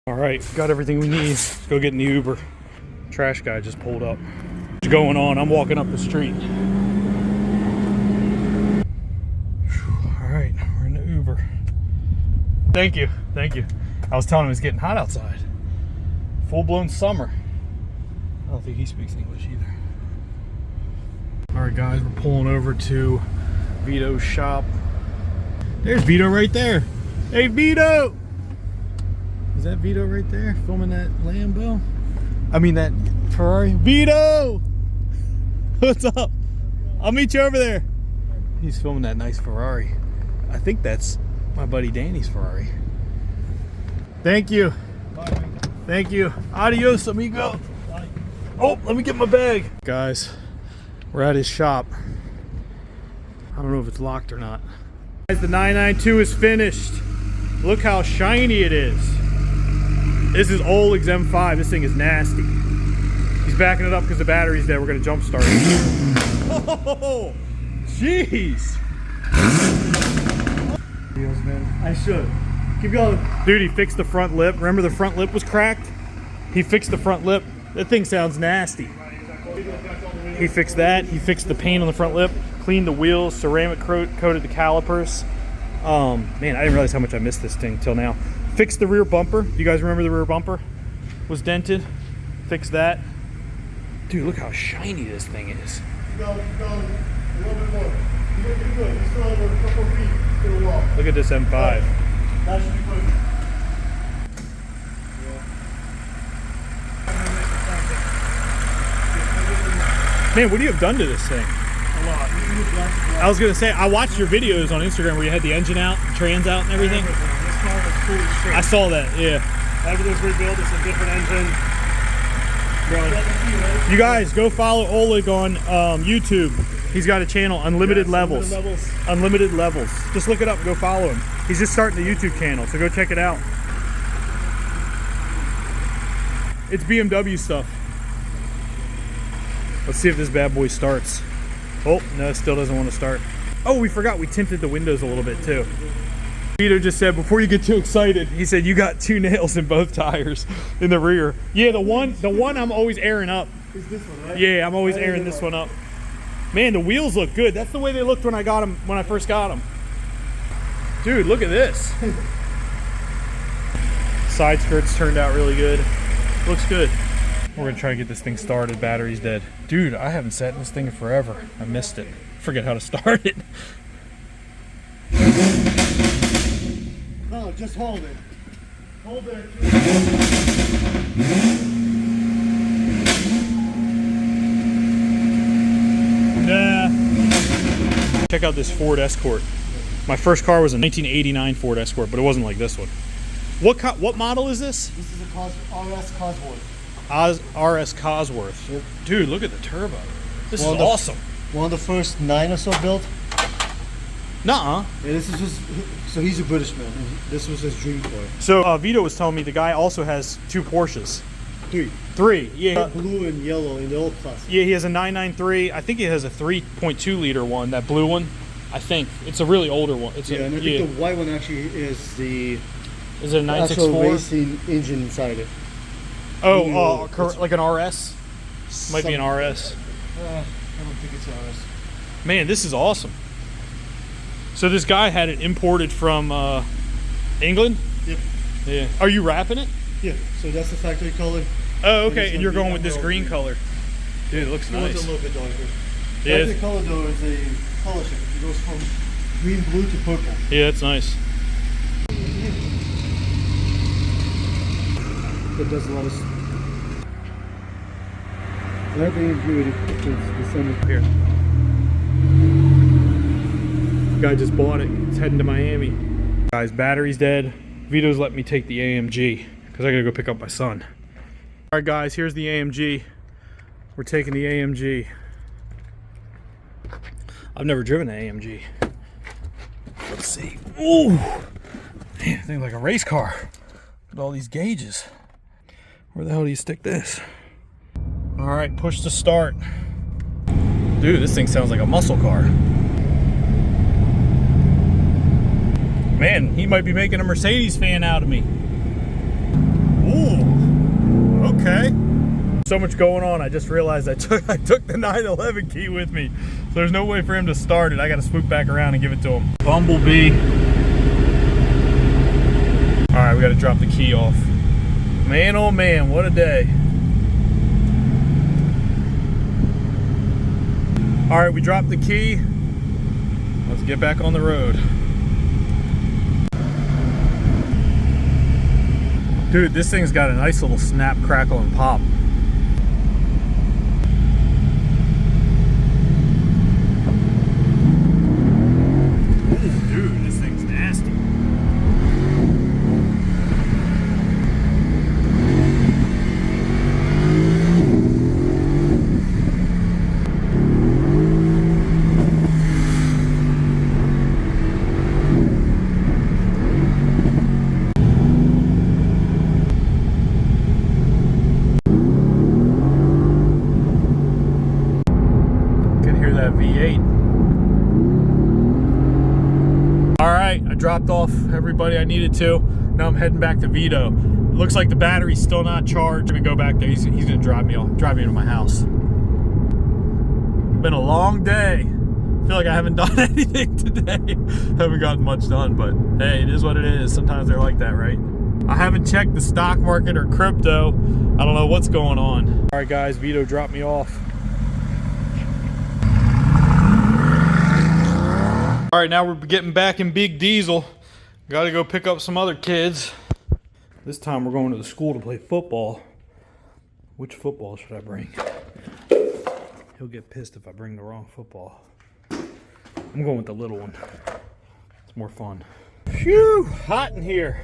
All right, got everything we need. Let's go get in the Uber. Trash guy just pulled up. What's going on? I'm walking up the street. All right, we're in the Uber. Thank you, thank you. I was telling him it's getting hot outside. Full-blown summer. I don't think he speaks English either. All right, guys, we're pulling over to Veto's shop. There's Veto right there. Hey, Veto! Is that Veto right there filming that Lambo? I mean that Ferrari. Veto! What's up? I'll meet you over there. He's filming that nice Ferrari. I think that's my buddy Danny's Ferrari. Thank you. Bye. Thank you. Adios, amigo. Bye. Oh, let me get my bag. Guys, we're at his shop. I don't know if it's locked or not. Guys, the 992 is finished. Look how shiny it is. This is Oleg's M5. This thing is nasty. He's backing it up because the battery's dead. We're gonna jump start it. Oh, jeez. I should. Keep going. Dude, he fixed the front lip. Remember the front lip was cracked? He fixed the front lip. That thing sounds nasty. He fixed that. He fixed the paint on the front lip, cleaned the wheels, ceramic coated the calipers. Man, I didn't realize how much I missed this thing till now. Fixed the rear bumper. Do you guys remember the rear bumper was dented? Fixed that. Dude, look how shiny this thing is. Keep going. A little bit more. You're good. You still have a couple of feet to the wall. Look at this M5. That should be good. Man, what do you have done to this thing? A lot. I was gonna say, I watched your videos on Instagram where you had the engine out, trans out and everything. This car was cool as shit. I saw that, yeah. Everything's rebuilt. It's a different engine. You guys, go follow Oleg on YouTube. He's got a channel, Unlimited Levels. Unlimited Levels. Just look it up and go follow him. He's just starting the YouTube channel, so go check it out. It's BMW stuff. Let's see if this bad boy starts. Oh, no, it still doesn't want to start. Oh, we forgot we tinted the windows a little bit too. Peter just said, before you get too excited, he said, you got 2 nails in both tires in the rear. Yeah, the one I'm always airing up. Is this one, right? Yeah, I'm always airing this one up. Man, the wheels look good. That's the way they looked when I got them, when I first got them. Dude, look at this. Side skirts turned out really good. Looks good. We're gonna try to get this thing started. Battery's dead. Dude, I haven't sat in this thing in forever. I missed it. Forget how to start it. No, just hold it. Hold it. Nah. Check out this Ford Escort. My first car was a 1989 Ford Escort, but it wasn't like this one. What model is this? This is a RS Cosworth. RS Cosworth. Yep. Dude, look at the turbo. This is One of awesome. One of the first 9 or so built. Nuh-uh. Yeah, this is just, so he's a British man. This was his dream car. So Vito was telling me the guy also has 2 Porsches. 3. 3, yeah. Blue and yellow in the old class. Yeah, he has a 993. I think he has a 3.2 liter one, that blue one. I think it's a really older one. It's Yeah, and I think the white one actually is the is it a actual 964? racing engine inside it. Oh, like an RS? Might be an RS. I don't think it's RS. Man, this is awesome. So this guy had it imported from England? Yep. Yeah. Are you wrapping it? Yeah, so that's the factory color. Oh, okay, and you're going with this green color. Dude, it looks It's nice. a little bit darker. Yeah. Factory color though is a color shift. It goes from green, blue to purple. Yeah, it's nice. It does a lot of. That being good if it's December. Here. Guy just bought it. It's heading to Miami. Guys, battery's dead. Vito's let me take the AMG because I gotta go pick up my son. All right, guys, here's the AMG. We're taking the AMG. I've never driven an AMG. Let's see. Ooh, man, thing like a race car. Look at all these gauges. Where the hell do you stick this? All right, push to start. Dude, this thing sounds like a muscle car. Man, he might be making a Mercedes fan out of me. okay? So much going on. I just realized I took the 911 key with me. So there's no way for him to start it. I gotta swoop back around and give it to him. Bumblebee. All right, we gotta drop the key off. Man, oh man, what a day. All right, we dropped the key. Let's get back on the road. Dude, this thing's got a nice little snap, crackle, and pop. Dude, this thing's nasty. V8. All right, I dropped off everybody I needed to. Now I'm heading back to Veto. It looks like the battery's still not charged. I'm gonna go back there. He's gonna drive me to my house. Been a long day. I feel like I haven't done anything today. Haven't gotten much done, but hey, it is what it is. Sometimes they're like that, right? I haven't checked the stock market or crypto. I don't know what's going on. All right, guys, Veto dropped me off. All right, now we're getting back in Big Diesel. Got to go pick up some other kids. This time we're going to the school to play football. Which football should I bring? He'll get pissed if I bring the wrong football. I'm going with the little one. It's more fun. Phew, hot in here.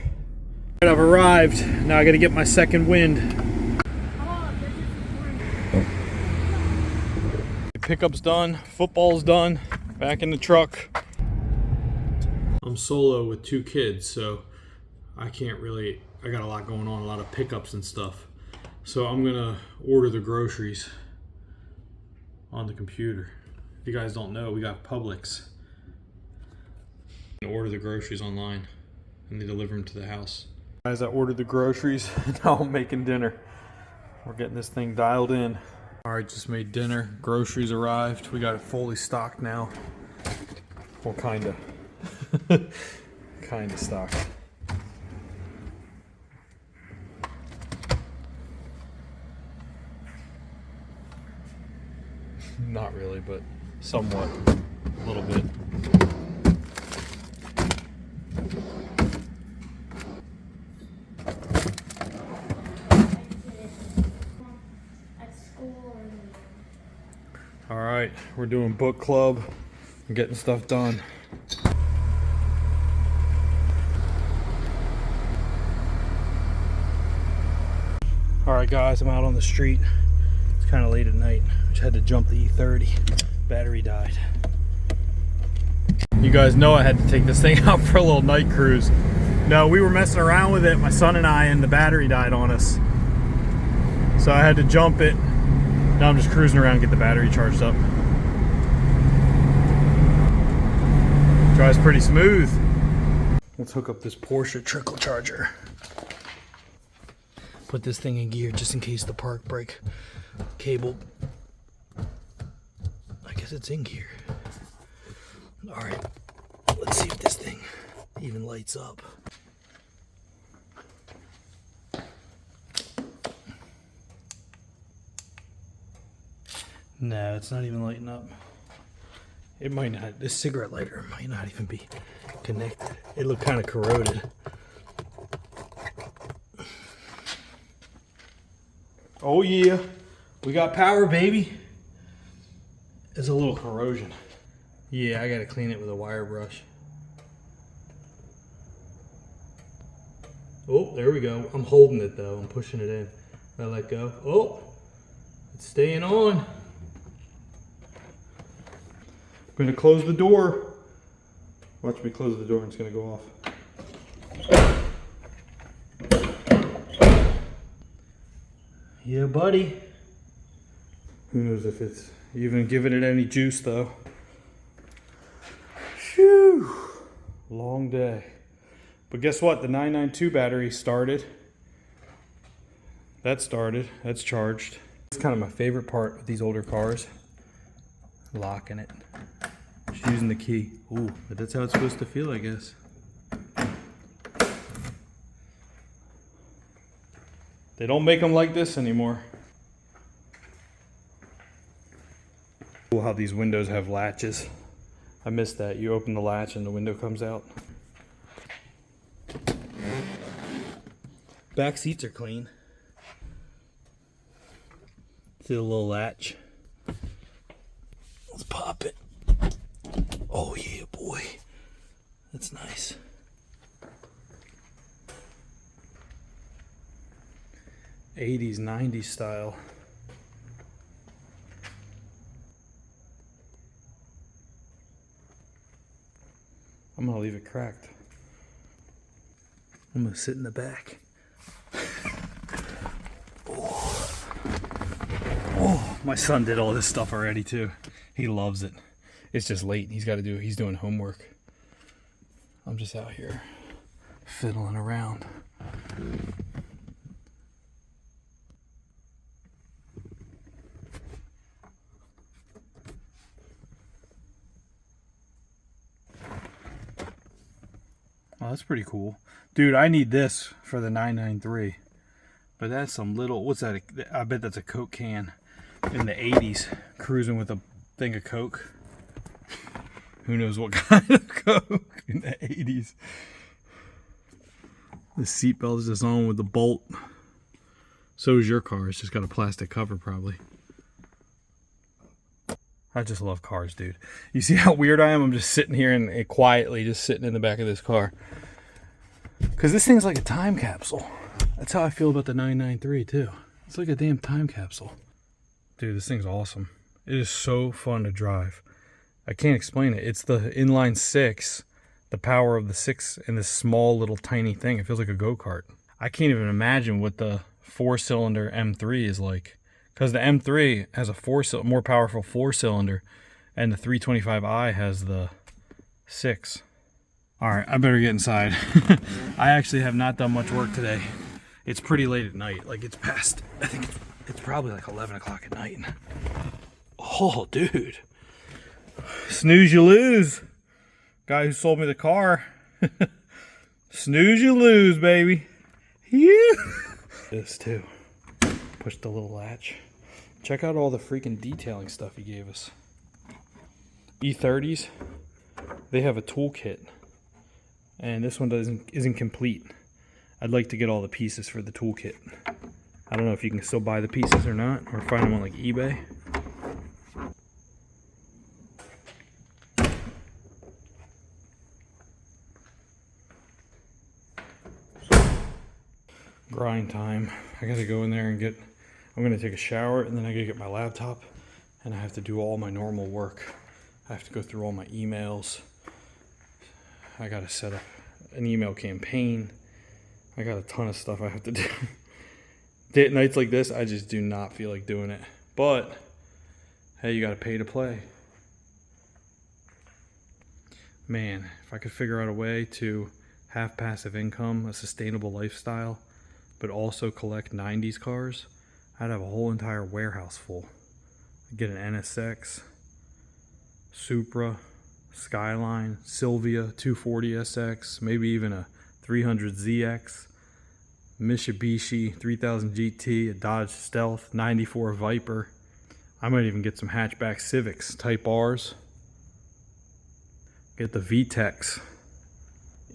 All right, I've arrived. Now I got to get my second wind. Pickup's done. Football's done. Back in the truck. I'm solo with 2 kids, so I can't really, I got a lot going on, a lot of pickups and stuff. So I'm gonna order the groceries on the computer. If you guys don't know, we got Publix. I'm gonna order the groceries online and they deliver them to the house. Guys, I ordered the groceries and now I'm making dinner. We're getting this thing dialed in. All right, just made dinner. Groceries arrived. We got it fully stocked now. Well, kinda. Kinda stocked. Not really, but somewhat. A little bit. All right, we're doing book club. I'm getting stuff done. All right, guys, I'm out on the street. It's kind of late at night. Just had to jump the E30. Battery died. You guys know I had to take this thing out for a little night cruise. No, we were messing around with it, my son and I, and the battery died on us. So I had to jump it. Now I'm just cruising around, get the battery charged up. Drives pretty smooth. Let's hook up this Porsche trickle charger. Put this thing in gear just in case the park brake cable. I guess it's in gear. All right, let's see if this thing even lights up. No, it's not even lighting up. It might not, this cigarette lighter might not even be connected. It looked kind of corroded. Oh yeah, we got power, baby. There's a little corrosion. Yeah, I gotta clean it with a wire brush. Oh, there we go. I'm holding it though, I'm pushing it in. I let go. Oh, it's staying on. I'm gonna close the door. Watch me close the door and it's gonna go off. Yeah, buddy. Who knows if it's even giving it any juice though. Phew, long day. But guess what? The 992 battery started. That started. That's charged. It's kind of my favorite part of these older cars. Locking it. Just using the key. Ooh, but that's how it's supposed to feel, I guess. They don't make them like this anymore. Cool how these windows have latches. I missed that. You open the latch and the window comes out. Back seats are clean. See the little latch? Let's pop it. Oh yeah, boy. That's nice. '80s, '90s style. I'm gonna leave it cracked. I'm gonna sit in the back. Oh, my son did all this stuff already too. He loves it. It's just late. He's doing homework. I'm just out here fiddling around. Oh, that's pretty cool. Dude, I need this for the 993. But that's some little, what's that? I bet that's a Coke can in the 80s, cruising with a thing of Coke. Who knows what kind of Coke in the 80s. The seatbelt is just on with the bolt. So is your car. It's just got a plastic cover probably. I just love cars, dude. You see how weird I am? I'm just sitting here and quietly just sitting in the back of this car. Because this thing's like a time capsule. That's how I feel about the 993 too. It's like a damn time capsule. Dude, this thing's awesome. It is so fun to drive. I can't explain it. It's the inline 6, the power of the 6 in this small little tiny thing. It feels like a go-kart. I can't even imagine what the 4-cylinder M3 is like. Because the M3 has a more powerful 4-cylinder, and the 325i has the 6. All right, I better get inside. I actually have not done much work today. It's pretty late at night. Like it's past, I think it's probably like 11 o'clock at night. Oh, dude. Snooze you lose. Guy who sold me the car. Snooze you lose, baby. Yeah. This too. Push the little latch. Check out all the freaking detailing stuff he gave us. E30s, they have a toolkit. And this one isn't complete. I'd like to get all the pieces for the toolkit. I don't know if you can still buy the pieces or not, or find them on like eBay. Grind time. I gotta go in there and I'm gonna take a shower, and then I gotta get my laptop, and I have to do all my normal work. I have to go through all my emails. I gotta set up an email campaign. I got a ton of stuff I have to do. Nights like this, I just do not feel like doing it. But, hey, you gotta pay to play. Man, if I could figure out a way to have passive income, a sustainable lifestyle, but also collect 90s cars, I'd have a whole entire warehouse full. I'd get an NSX, Supra, Skyline, Sylvia 240SX, maybe even a 300ZX, Mitsubishi 3000 GT, a Dodge Stealth, 94 Viper. I might even get some hatchback Civics, Type R's. Get the VTEX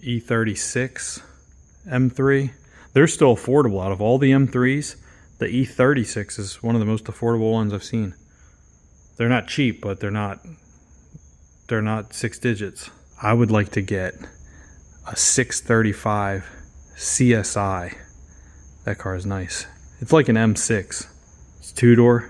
E36 M3. They're still affordable. Out of all the M3s, the E36 is one of the most affordable ones I've seen. They're not cheap, but they're not 6 digits. I would like to get a 635 CSI. That car is nice. It's like an M6. It's 2-door.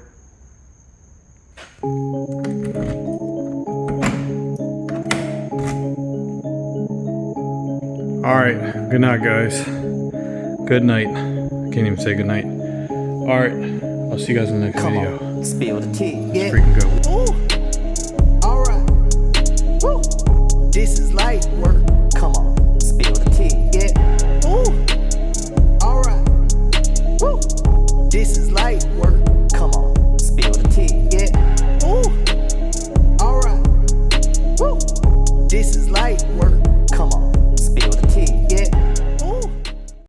All right, good night, guys. Good night. Can't even say good night. All right, I'll see you guys in the next video. On, spill the tea. Yeah. Freaking go. Ooh. All right. Woo. This is light work. Come on, spill the tea. Yeah. Ooh. All right. Woo. This is light work.